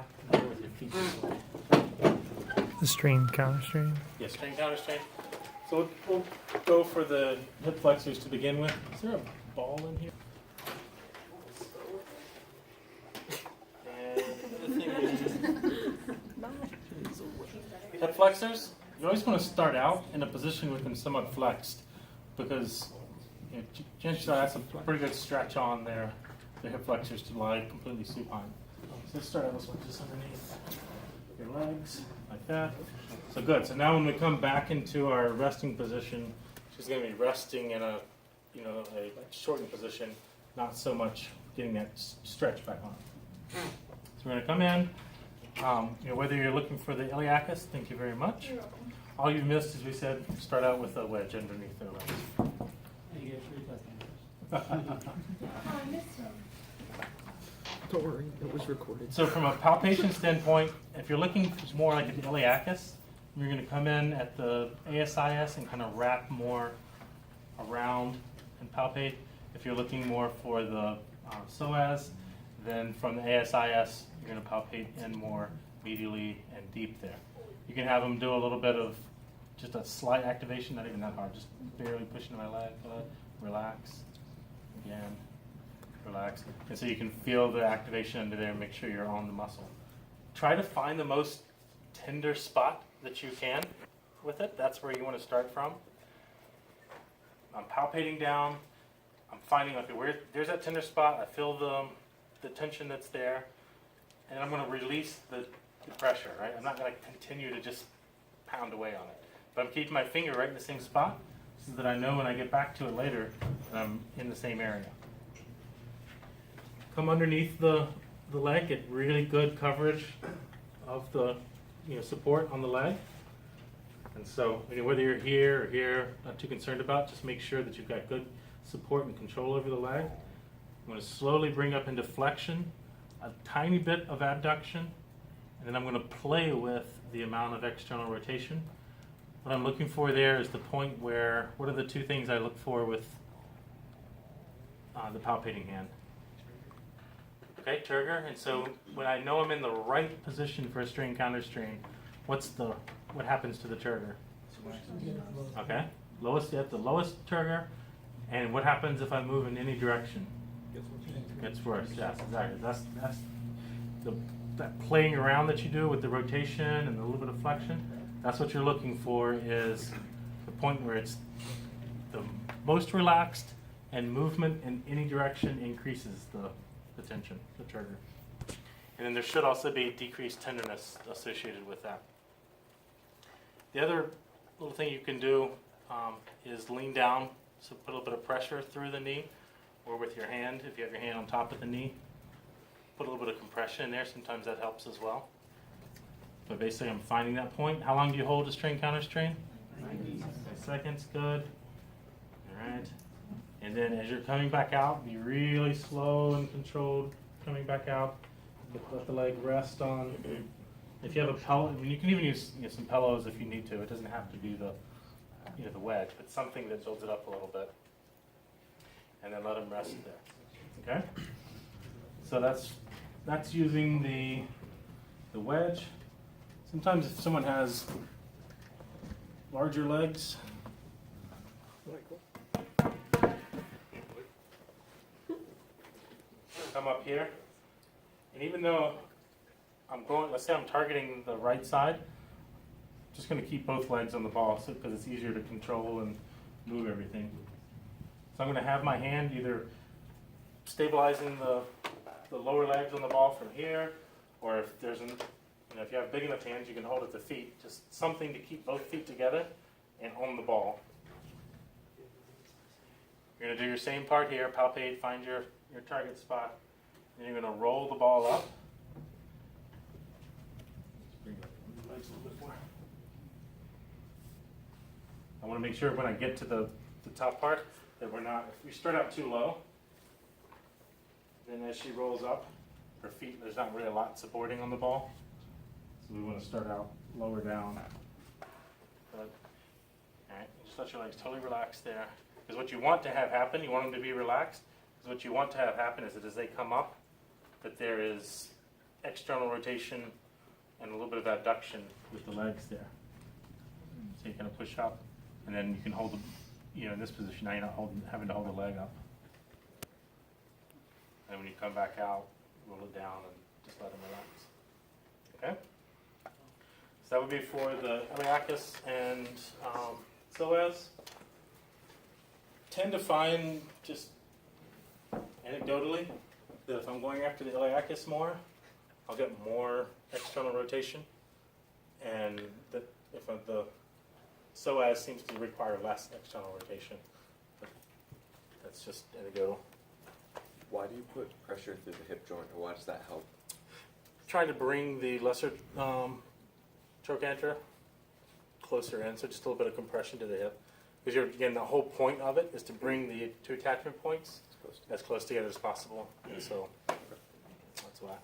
back and go with your feet this way. The strain, counter strain. Yeah, strain, counter strain. So we'll go for the hip flexors to begin with. Is there a ball in here? And the thing is, hip flexors, you always want to start out in a position with them somewhat flexed because chances are that's a pretty good stretch on their hip flexors to lie completely supine. So let's start out this one just underneath your legs, like that. So good. So now when we come back into our resting position, she's going to be resting in a shortened position, not so much getting that stretch back on. So we're going to come in. Whether you're looking for the iliacus, thank you very much. You're welcome. All you missed, as we said, start out with a wedge underneath their legs. You get 3 touchdowns. Oh, I missed him. Don't worry, it was recorded. So from a palpation standpoint, if you're looking more like an iliacus, you're going to come in at the ASIS and kind of wrap more around and palpate. If you're looking more for the Psoas, then from the ASIS, you're going to palpate in more medially and deep there. You can have them do a little bit of just a slight activation, not even that hard, just barely pushing my leg, relax, again, relax. And so you can feel the activation under there and make sure you're on the muscle. Try to find the most tender spot that you can with it. That's where you want to start from. I'm palpating down. I'm finding, okay, where there's that tender spot. I feel the tension that's there. And I'm going to release the pressure, right? I'm not going to continue to just pound away on it. But I'm keeping my finger right in the same spot so that I know when I get back to it later that I'm in the same area. Come underneath the leg, get really good coverage of the support on the leg. And so whether you're here or here, not too concerned about, just make sure that you've got good support and control over the leg. I'm going to slowly bring up into flexion, a tiny bit of abduction, and then I'm going to play with the amount of external rotation. What I'm looking for there is the point where, what are the two things I look for with the palpating hand? Okay, trigger, and so when I know I'm in the right position for a strain counter strain, what happens to the trigger? Okay, lowest at the lowest trigger, and what happens if I move in any direction? Gets worse. Yes, exactly. That's that playing around that you do with the rotation and a little bit of flexion. That's what you're looking for, is the point where it's the most relaxed and movement in any direction increases the tension, the trigger. And then there should also be decreased tenderness associated with that. The other little thing you can do is lean down, so put a little bit of pressure through the knee, or with your hand, if you have your hand on top of the knee. Put a little bit of compression in there, sometimes that helps as well. But basically I'm finding that point. How long do you hold a strain counter strain? 90 seconds, good. Alright. And then as you're coming back out, be really slow and controlled coming back out. Let the leg rest on. If you have a pillow, I mean, you can even use some pillows if you need to. It doesn't have to be the wedge, but something that builds it up a little bit. And then let them rest there. Okay? So that's using the wedge. Sometimes if someone has larger legs, come up here, and even though I'm going, let's say I'm targeting the right side, I'm just going to keep both legs on the ball because it's easier to control and move everything. So I'm going to have my hand either stabilizing the lower legs on the ball from here, or if there's if you have big enough hands, you can hold at the feet. Just something to keep both feet together and on the ball. You're going to do your same part here, palpate, find your target spot, and you're going to roll the ball up. Bring the legs a little bit more. I want to make sure when I get to the top part that we're not, if we start out too low, then as she rolls up, her feet, there's not really a lot supporting on the ball. So we want to start out lower down. Good. All right, just let your legs totally relax there. Because what you want to have happen, you want them to be relaxed, because what you want to have happen is that as they come up, that there is external rotation and a little bit of adduction with the legs there. So you kind of push up, and then you can hold the, in this position now you're not having to hold the leg up. And when you come back out, roll it down and just let them relax. Okay? So that would be for the Iliacus and Psoas. Tend to find, just anecdotally, that if I'm going after the Iliacus more, I'll get more external rotation, and that if the Psoas seems to require less external rotation. But that's just anecdotal. Why do you put pressure through the hip joint, or why does that help? Trying to bring the lesser trochanter closer in, so just a little bit of compression to the hip. Because again, the whole point of it is to bring the two attachment points as close together as possible. And so that's why.